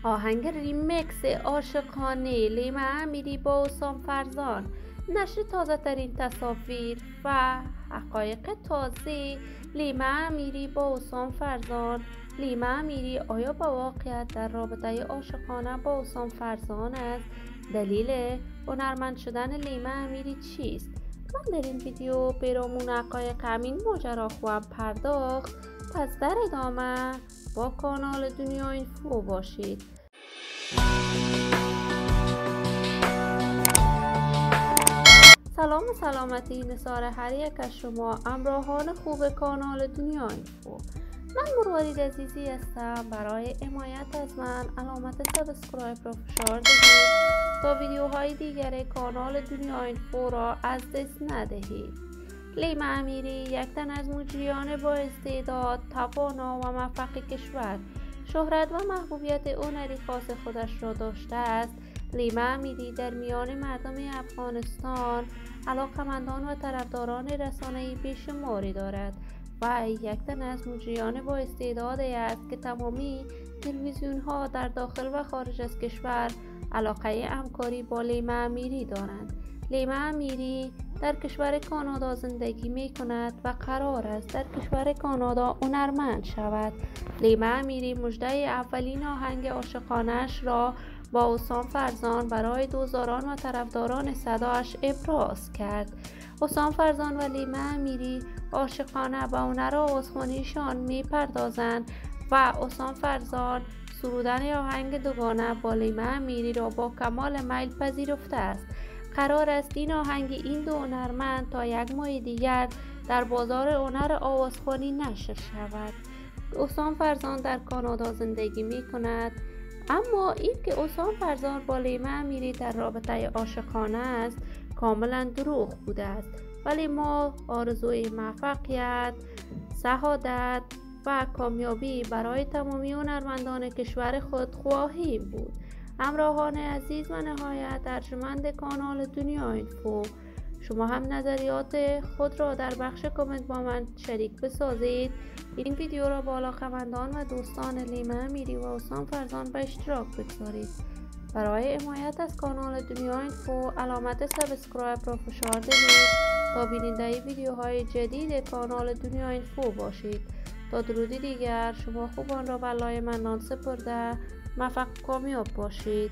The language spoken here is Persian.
آهنگ ریمیکس عاشقانه لیما امیری با حسام فرزان، نشر تازه ترین تصاویر و حقایق تازه. لیما امیری با حسام فرزان. لیما امیری آیا با واقعیت در رابطه عاشقانه با حسام فرزان است؟ دلیل هنرمند شدن لیما امیری چیست؟ من در این ویدیو برامون حقایق همین ماجرا خواهم پرداخت. پس در ادامه با کانال دنیا اینفو باشید. سلام و سلامتی نثار هر یک از شما همراهان خوب کانال دنیا اینفو. من مروارید عزیزی هستم. برای حمایت از من علامت سابسکرایب را فشار دهید تا ویدیوهای دیگر کانال دنیا اینفو را از دست ندهید. لیما امیری یک تن از مجریان با استعداد، توانا و موفق کشور، شهرت و محبوبیت هنری خاص خودش را داشته است. لیما امیری در میان مردم افغانستان علاقمندان و طرفداران رسانه‌ای بیشماری دارد و یک تن از مجریان با استعدادی است که تمامی تلویزیون‌ها در داخل و خارج از کشور علاقه همکاری با لیما امیری دارند. لیما امیری در کشور کانادا زندگی می کند و قرار است در کشور کانادا هنرمند شود. لیما امیری مژده اولین آهنگ عاشقانه‌اش را با حسام فرزان برای دوستداران و طرفداران صداش ابراز کرد. حسام فرزان و لیما امیری عاشقانه به هنر آوازخوانیشان می پردازند و حسام فرزان سرودن آهنگ دوگانه با لیما امیری را با کمال میل پذیرفته است. قرار است این آهنگ این دو هنرمند تا یک ماه دیگر در بازار هنر آوازخوانی نشر شود. حسام فرزان در کانادا زندگی می کند، اما این که حسام فرزان با لیما امیری در رابطه عاشقانه است کاملا دروغ بوده است، ولی ما آرزوی موفقیت، سعادت و کامیابی برای تمامی هنرمندان کشور خود خواهیم بود. همراهان عزیز و نهایت ارجمند کانال دنیا اینفو، شما هم نظریات خود را در بخش کامنت با من شریک بسازید. این ویدیو را با علاقه‌مندان و دوستان لیما امیری و حسام فرزان به اشتراک بگذارید. برای حمایت از کانال دنیا اینفو علامت سابسکرایب را فشار دهید تا بیننده ویدیوهای جدید کانال دنیا اینفو باشید. تا درودی دیگر، شما خوبان را به لای منان سپرده موفق کامیاب باشید.